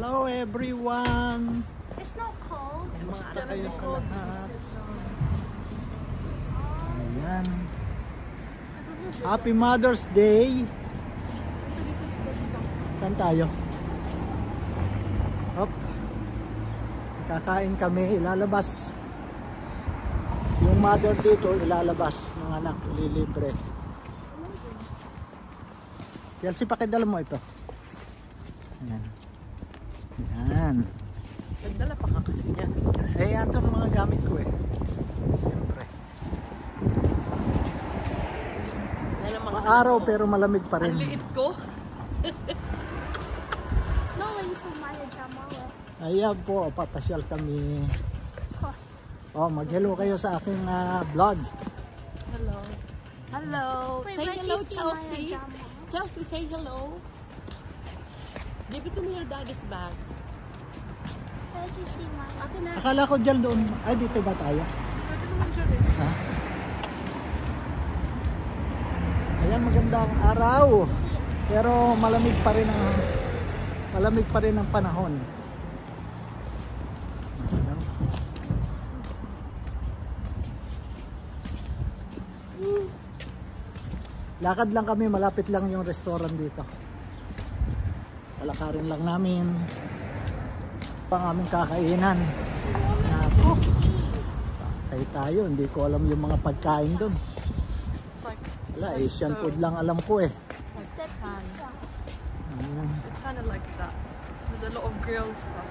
Hello everyone! It's not cold. Kumusta kayo sa lahat? Ayan. Happy Mother's Day! Saan tayo? Hop. Kakain kami, ilalabas. Yung mother dito, ilalabas ng anak, ililibre. Chelsea, pakidala mo ito. Ayan. Ayan. Nagdala pa ka kasi niya. Eh, ito ang mga gamit ko eh. Siyempre. Maaraw pero malamig pa rin. Ang liit ko. No, you saw Maya Jamala. Ayan po, papasyal kami. Oh, mag-hello kayo sa aking vlog. Hello. Hello. Wait, Say where do hello, you see Chelsea. Maya Jamala? Chelsea, say hello. Give it to me your daddy's bag. Where did you see Maya? Akin na. Akala ko dyan doon. Ay, dito ba tayo? Ha? Ayan, magandang araw. Pero malamig pa rin ang panahon. Lakad lang kami, malapit lang yung restaurant dito. Palakarin lang namin pang aming kakainan. Patay tayo, hindi ko alam yung mga pagkain doon. Wala, Asian food lang alam ko eh. It's the pizza. Ayan. It's kind of like that. There's a lot of grilled stuff.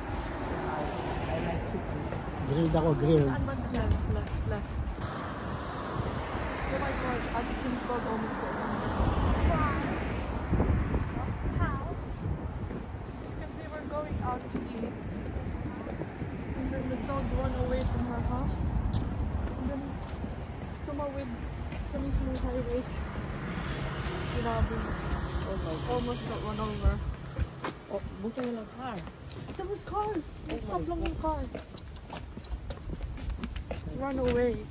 Grilled ako, grilled. Left. Oh my god, Ate Kim's dog almost got one. How? Because they were going out to eat. And then the dog ran away from her house. And then tumawid sa mismong highway. Grabe. Oh my God. Almost got run over. Oh, buti na lang car. There was cars. Stop lang yung car. Run away.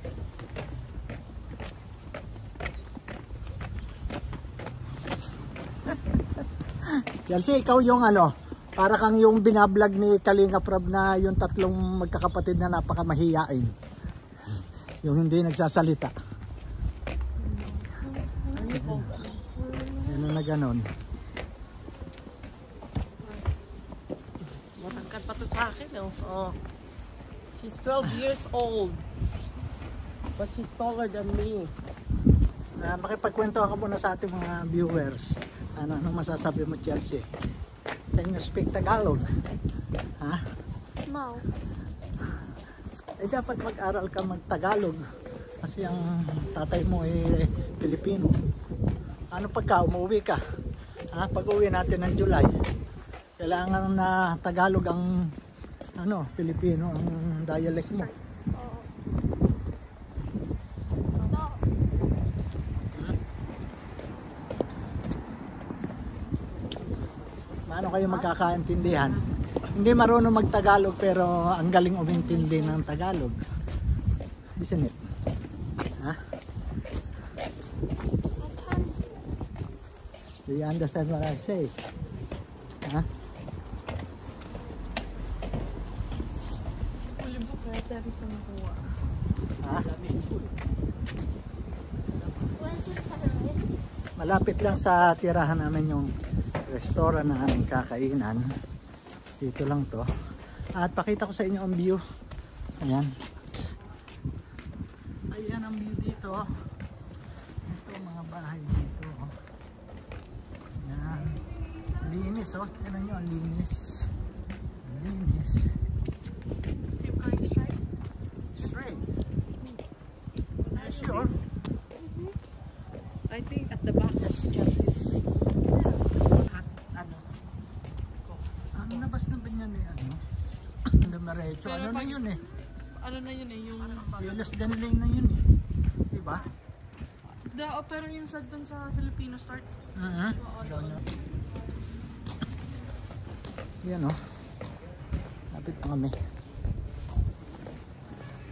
Chelsea, ikaw yung para kang yung binablog ni Kalinga Prab na yung tatlong magkakapatid na napakamahiyain. Yung hindi nagsasalita. Ano na ganon. Matangkad pa to sa akin, oh. Oh. She's 12 years old. But she's taller than me. Makipagkwento ako muna sa ating mga viewers. Anong masasabi mo, Chelsea? Can you speak Tagalog? Ha? No. Eh dapat mag-aral ka mag-Tagalog. Kasi ang tatay mo ay Pilipino. Ano pagka umuwi ka? Ha? Pag uwi natin ng July, kailangan na Tagalog ang Pilipino ang dialect mo. Paano kayo magkakaintindihan? Hindi marunong mag-Tagalog pero ang galing umintindi ng Tagalog. Isn't it? Ha? Do you understand what I say? Ha? Kulibo kaya tayo sa nakuha. Ha? Where's the terrace? Malapit lang sa tirahan namin yung restaurant na aming kakainan. Dito lang to. At pakita ko sa inyo ang view. Ayan. Ayan ang view dito. Ito mga bahay dito. Ayan. Linis oh. Tignan nyo ang linis. Linis. Keep going straight. Straight. Sure. I think at the back is Chelsea's. Ang labas na ba niyan eh? Damarecho. Ano na yun eh? Ano na yun eh, yung... Less than lane na yun eh. Diba? pero yung sa dun sa Filipino start. Oo, doon. Yan o. Lapit pa kami.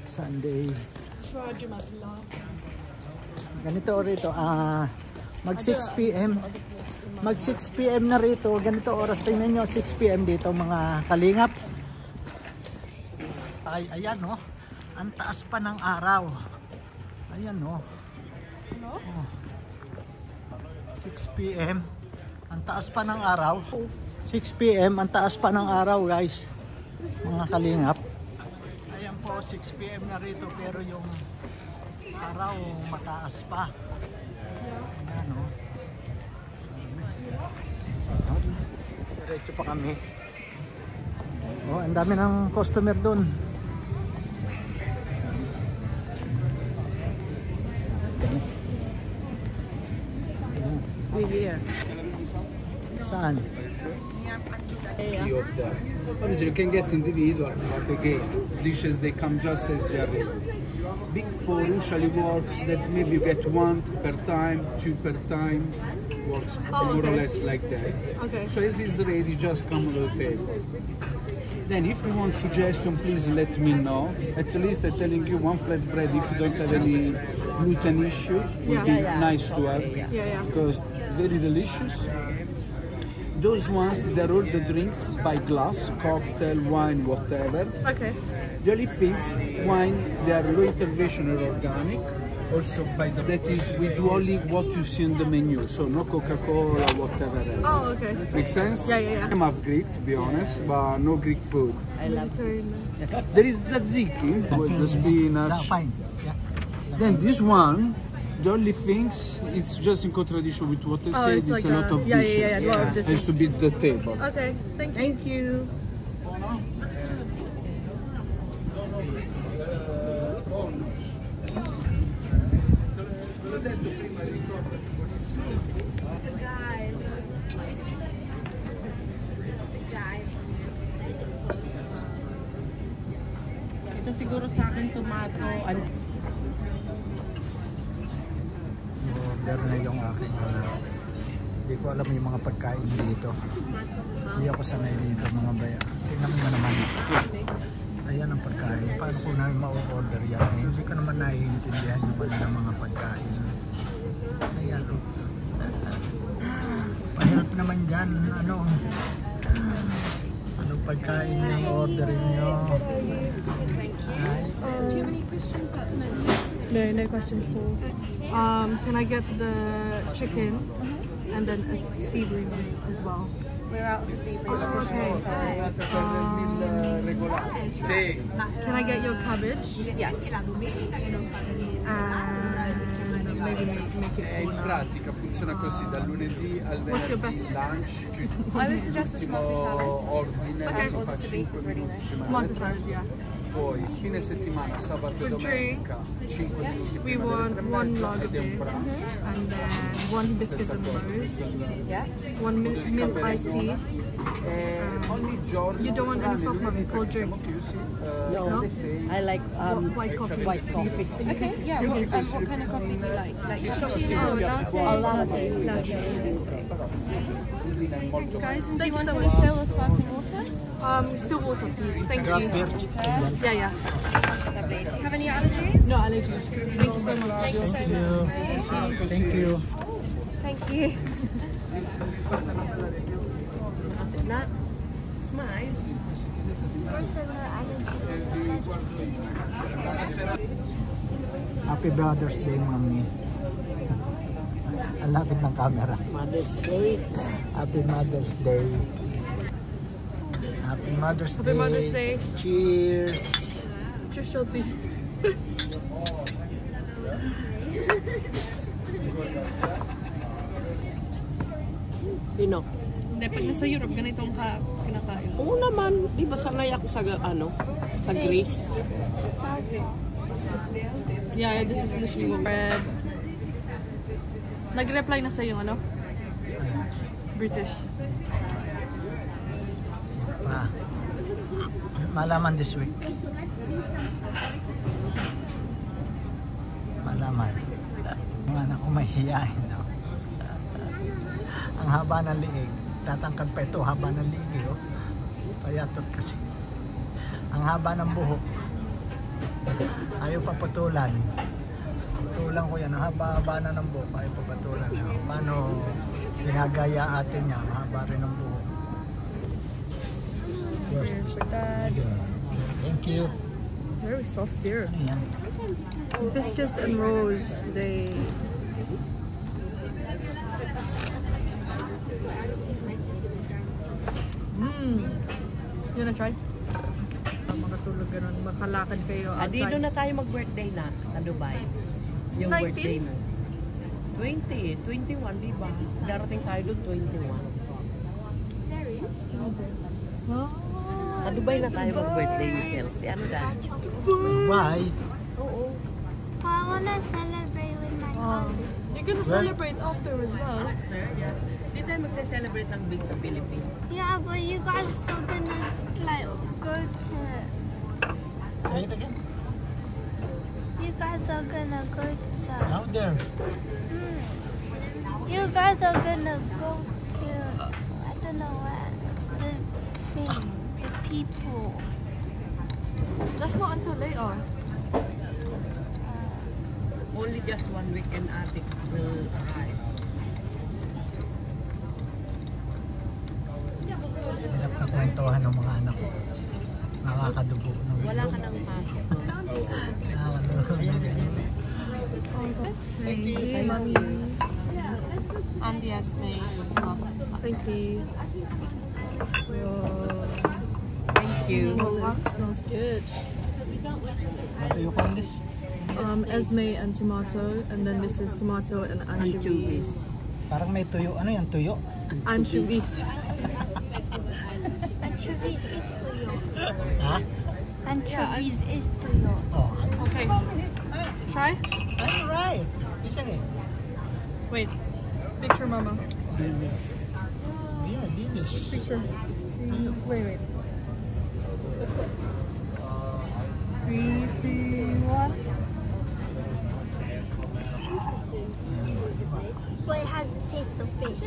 Sunday. Radyo Matla. Ganito rito. Mag 6 PM. mag 6 PM na rito. Ganito oras, tingnan nyo, 6 PM dito mga kalingap. Ay, ayan oh. Ang taas pa ng araw. Ayan oh. 6 PM. Ang taas pa ng araw. 6 PM, ang taas pa ng araw guys. Mga kalingap. Ayan po, 6 PM na rito pero yung araw mataas pa. Ayan oh. Diretso pa kami. Oh, ang dami ng customer doon. Here. Saan? Of that. Obviously, you can get individual, but again, dishes they come just as they are ready. Big four usually works that maybe you get 1 per time, 2 per time, works more or less like that. Okay. So as it's ready, just come to the table. Then if you want suggestion, please let me know. At least I'm telling you one flatbread if you don't have any gluten issue would be nice to have because very delicious. Those ones, they're all the drinks by glass, cocktail, wine, whatever. Okay. The only things, wine, they are low intervention or organic. Also by the, that is, we do only what you see on the menu, so no Coca-Cola, whatever else. Oh, okay. Make sense? Yeah. I'm half Greek, to be honest, but no Greek food. I love it. There is tzatziki with the spinach. Fine. Yeah. Then this one, the only things, it's just in contradiction with what I said, it's like a lot of yeah, dishes. a lot of dishes. Has to be at the table. Okay, thank you. Ito siguro sa akin tomato. Order na yung aking hindi ko alam yung mga pagkain dito. Hindi ako sanay dito mga baya. Tingnan mo naman. Ayan ang pagkain. Paano ko namin ma-order yan? Hindi ko naman naiintindihan yung ng mga pagkain. Ayan o. Mahirap naman dyan. Anong pagkain yung orderin nyo? Do you have any questions about the menu? No questions at all. Can I get the chicken and then a seafood as well? We're out of the seafood. Okay. Sorry. Can I get your cabbage? Yes. And maybe make it In pratica funziona così, dal lunedì al What's your venerdì best? lunch, I would suggest the tomato salad. ordine, Okay. si Or fa the ceviche 5 is really minuti, nice. tomato salad, yeah. poi fine settimana, sabato e For domenica, 5 minuti We prima delle want 3:30 one lager ed è un beer brunch. and then one hibiscus and rose, Yeah. one mint iced tea. Ogni giorno You don't want any soft tranne coffee, cold perché drink? siamo chiusi, No? alle 6. I like White coffee. white coffee. Okay. Yeah. What kind of coffee do you like? Do you like cappuccino, latte? Latte. Thanks, guys. And do you want so any much. still or sparkling water? Still water, please. Thank Grab you. beer chicken. Yeah. Lovely. Do you have any allergies? No allergies. Thank you so much. Thank you so Thank much. you. Thank you. Thank you. Smile. Happy Brothers Day, Mami. Ang lapit ng camera. Mother's Day. Happy Mother's Day. Happy Mother's Day. Happy Mother's Day. Cheers. Cheers, Chelsea. Sino? Hindi, pag nasa Europe, ganitong kinakain. Oo naman. Di ba sanay ako sa sa Greece? Yeah, this is literally bread. Nag-reply na sa yung British. Pa. Malaman this week. Malaman. Mga anak ko mahihiyain. No? Ang haba ng liig. Tatangkad pa ito, haba ng liig. Oh. Payatot kasi. Ang haba ng buhok. Ayaw pa patulan. Patulan ko yan. Ang haba-haba na ng buhok. Ayaw pa patulan. No? Paano Ginagaya atin niya, mahaba rin ang buhok. Where's this? Thank you. Very soft beer. Ayan. Hibiscus and rose. They. You wanna try? Makatulog ganun. Makalakad kayo outside. Dito na tayo mag-birthday na sa Dubai. Yung 19? birthday mo. 20, 21, di ba? Darating tayo doon 21. Sa Dubai na tayo mag-birthday ni Chelsea. Ano dahil? Bye. Oo. I wanna celebrate with my cousin. You're gonna celebrate after as well. After, yeah. Di tayo magse-celebrate ng big sa Philippines. Yeah, but you guys are gonna like go to. Say it again. You guys are gonna go to. Louder. You guys are gonna go to. I don't know what the thing. The people. That's not until later. Only just 1 week and Atik will arrive. Hirap na kwentuhan ng mga anak ko. Nakakadugo ng Wala ka nang pasok. Nakakadugo ng Thank you, mommy. And yes, mate. It's not. Thank you. Thank you. Oh, that smells good. Ito yung condis. Esme and tomato, and then this is tomato and anchovies. Parang may tuyo. Ano yan? Tuyo? Anchovies. Anchovies is tuyo. Ha? Anchovies is tuyo. Oh, Okay. Try? alright. Isang eh. Wait. Picture mama. Yeah, dilis. Picture. Wait. 3, 2, 1. But it has the taste of fish.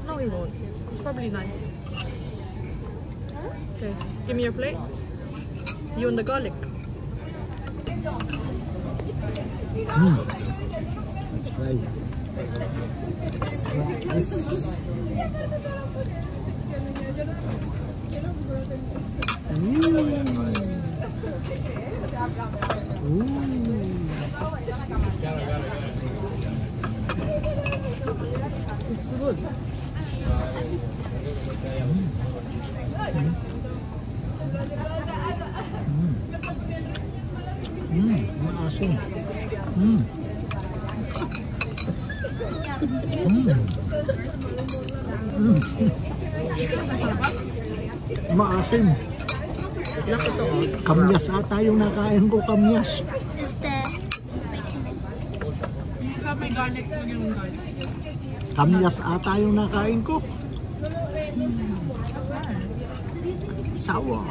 No, we won't. It's probably nice. Okay. Give me your plate. You and the garlic. That's right. This. It's good. Maasim. Maasim. Kamyas ata yung nakain ko, kamyas. Is there? May garlic. Yung garlic. Kamyas ata yung nakain ko. Sour.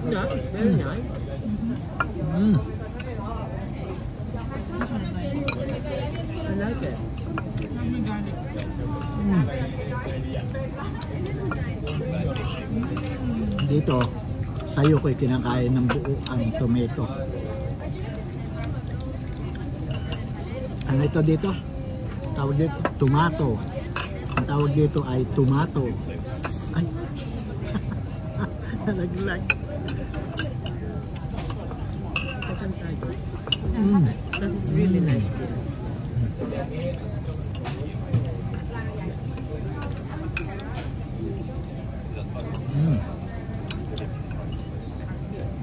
Yeah, very nice. I like it. May garlic. Dito, sa'yo ko'y kinakain ng buo ang tomato. Ano ito dito? Tawag dito, tomato. Ang tawag dito ay tomato. Ay, nalaglag. I can try it. That is really nice.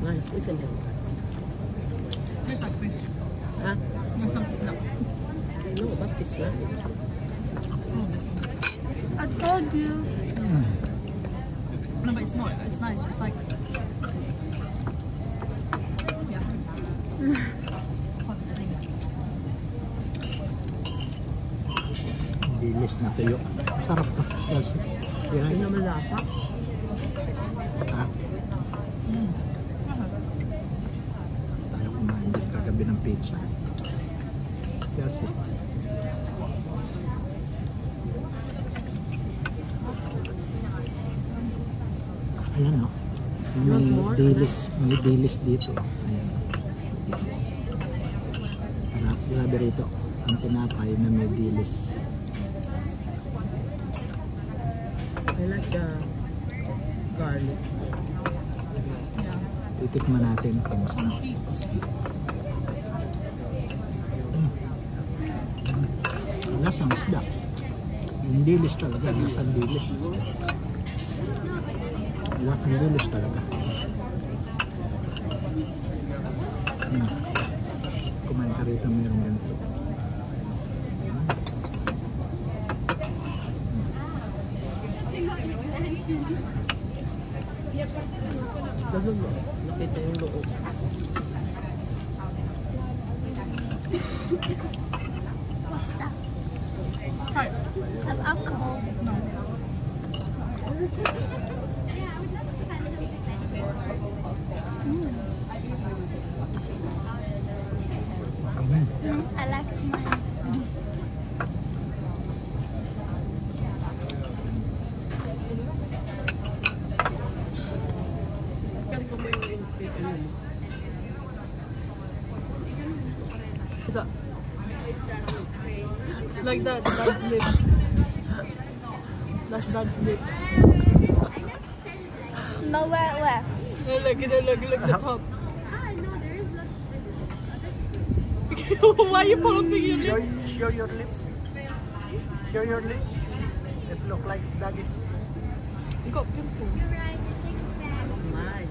Nice, isn't it? It's like fish. Huh? There's some stuff. No, but it's nice. I told you. No, but it's not. It's nice. It's like. Yeah. Dilis na tuyo. Sarap to. Yes. Hindi naman lasa. Ha? Tayo kumain din kagabi ng pizza. Yes. Ayan o. May dilis dito. Ayan. Grabe rito. Ang tinapay na may dilis. I like the garlic. Titikman natin kung masarap. Lasang isda. Yung dilis talaga. Lasang dilis. Lasang dilis talaga. Kumain ka rito mayroong ganito. Nakita yung loob. What's that? Some alcohol. No. I like mine. Is that like that? Dad's lips. That's Dad's lips. No, where? Hey, look the top. Why are you pumping your lips? Show your lips. Show your lips. It look like daddy's. You got pimple. My.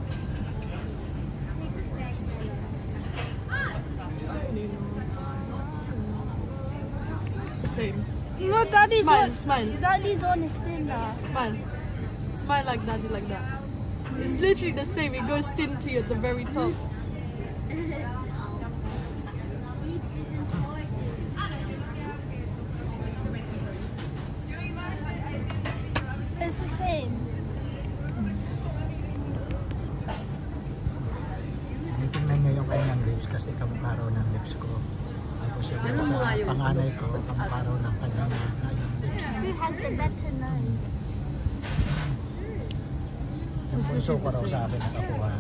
Same. No, Daddy's Smile, one. smile. Daddy's one is thinner. Smile. Smile like Daddy, like that. It's literally the same. It goes tinty at the very top. It's the same. Tingnan niyo yung kanyang lips kasi kamukha raw ng lips ko. Tapos yung sa panganay ko, kamukha raw ng kanyang yung lips. Who has the better nose? Yung bunso ko raw sa akin nakakuha.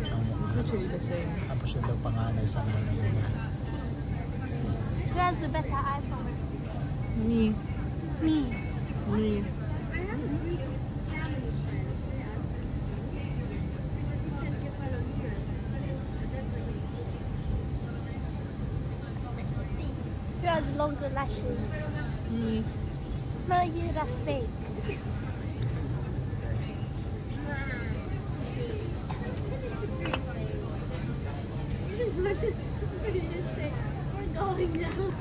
It's literally the same. Tapos yung daw panganay sa nanay niya. Who has the better iPhone? Me. Me. Me. Who has longer lashes? Me. No, you, that's fake. What did you just say? We're going down.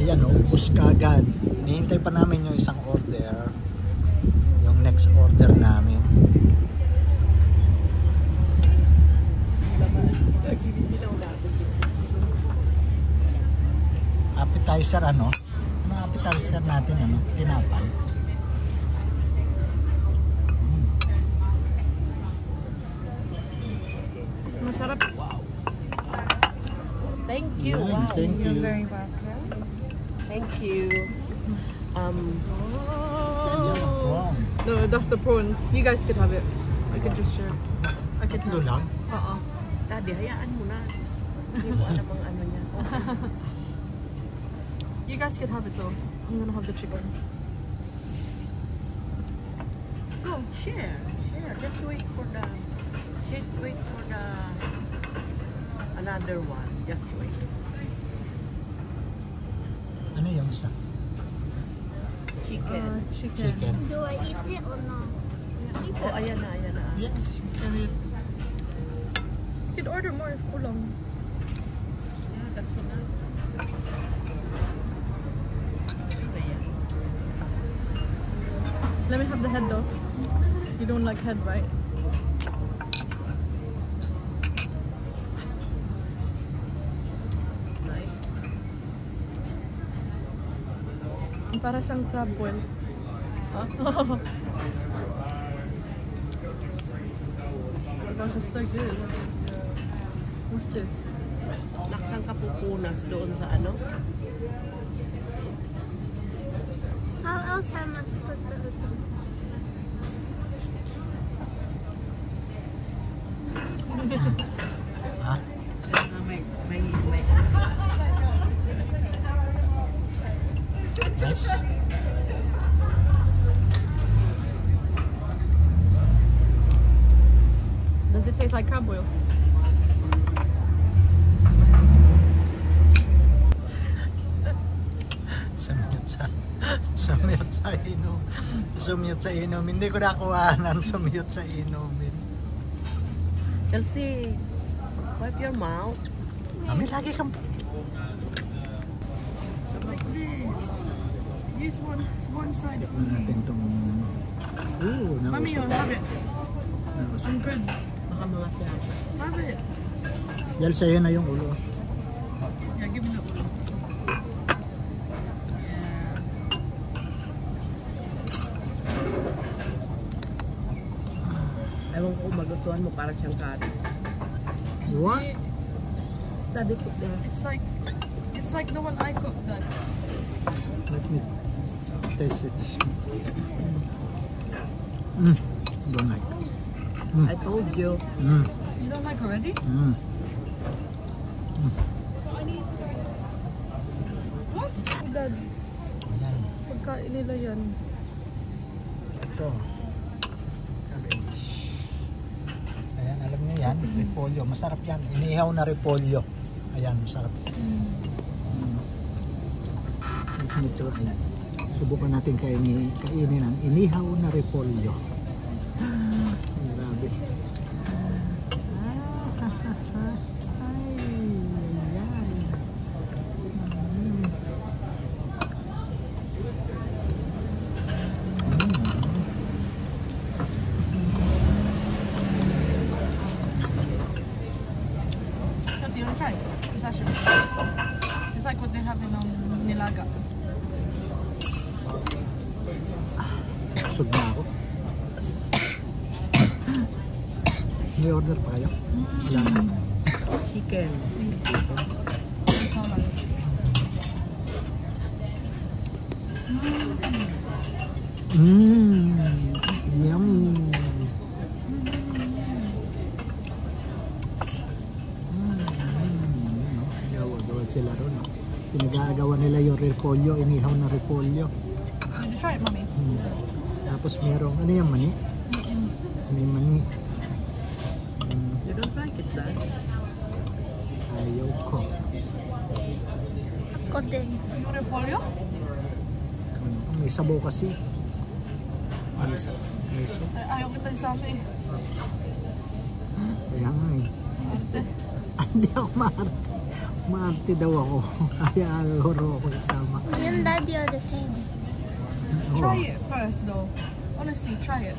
Ayan, naubos kagad. Nihintay pa namin yung isang order. Yung next order namin. Appetizer ano? Ano appetizer natin ano? Tinapay. Masarap. Wow. Thank you. Yan, Wow. thank you. Very welcome. Thank you. Yan, wow. No, that's the prawns. You guys could have it. I could just share. I could Tatlo have. lang. Daddy, hayaan mo na. Hindi mo alam ang ano niya. You guys could have it though. I'm gonna have the chicken. Go, share. Share. Just wait for the... Just wait for the... Another one. Just wait. Ano yung isa? Chicken. Chicken. Do I eat it or not? Oh, ayan na, ayan na. Yes. You could order more if kulang. Yeah, that's enough. Ayan. Let me have the head though. You don't like head, right? Para siyang crab boil. Huh? Oh my gosh, it's so good. What's this? Laksang kapupunas doon sa ano. How else am I supposed to open? Ha? May Yes. Does it taste like crab oil? Sumute sa inom. Hindi ko nakuha ng sumute sa inumin. Chelsea, wipe your mouth. Mami, lagi kang... Like this. Use one side. natin itong... Mommy, you have it. Some good. Baka mga tiyata. Have it. Dahil sa'yo na yung ulo. Yeah, give me the oil. Ewan ko kung magustuhan mo, parang siyang kari. What? Sabi ko there. It's like the one I cooked then. Let me taste it. Don't like. I told you. You don't like already? What? Dad, Ayan. pagkain nila yan. Ito. Cabbage. Ayan, alam niyo yan. Repolyo. Masarap yan. Inihaw na repolyo. Ayan, masarap. Ito, ayan. Subukan natin kainin ang inihaw na repolyo. Grabe. Because you don't try. It's actually nice. It's like what they have in Nilaga. Busog na ako. May order pa kayo? Wala na. Chicken. It's all like Yummy. Gawa-gawa sila ron. Pinag-aagawa nila yung repolyo, inihaw na repolyo. Did you try it, mommy? Tapos merong, ano yung mani? May mani. You don't like it, Dad? Ayaw ko. Ako din. Yung repolyo? May sabaw kasi. May Ayaw kita isama eh. Kaya nga eh. Arte. Hindi ako maarte. Maarte daw ako. Kaya aloro ako isama. Me and Daddy are the same. Try it first though. Honestly, try it.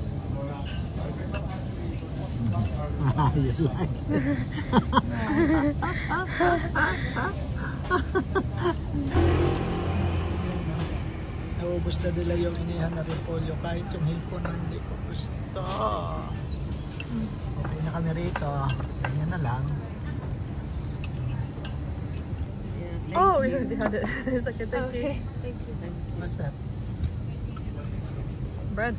Ayun lang. Naubos na nila yung inihan na repolyo kahit yung hipon hindi ko gusto. Okay na kami rito. Ganyan na lang. Oh, we already had it. It's okay, thank you. What's that? Bread.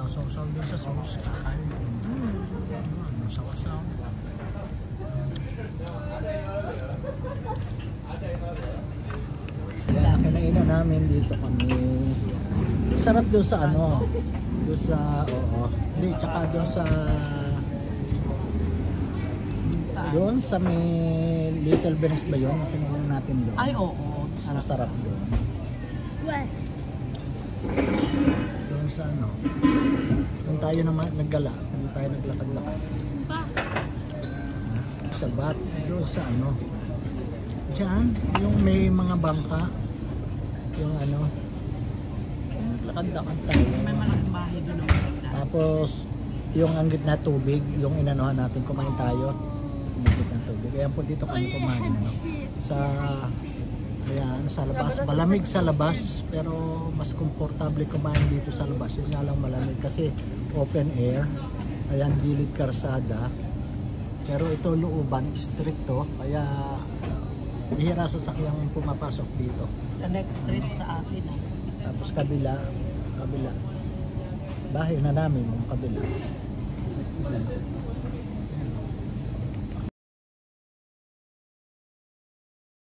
Saw-saw din sa sauce. Kakain. Saw-saw. Kaya kinainan namin dito kami. Sarap doon sa ano. Doon sa, oo. Hindi, tsaka doon sa doon sa may Little Venice ba yun? Kinainan natin doon. Ay, oo. Masarap doon. Where? Doon sa ano. Doon tayo naman naggala. Doon tayo naglakad-lakad. Sa bat. Doon sa ano. Diyan. Yung may mga bangka. Yung ano. Lakad-lakad tayo. May malaking bahay doon. Tapos yung ang gitna tubig. Yung inanuhan natin. Kumain tayo. Yung gitna tubig. Kaya po dito kami kumain. Ano, sa Ayan, sa labas. Malamig sa labas, pero mas komportable kumain dito sa labas. Yun nga lang malamig kasi open air. Ayan, gilid karsada. Pero ito looban, stricto. Kaya bihira sasakyang pumapasok dito. The next street sa akin. Tapos kabila. Bahay na namin yung kabila.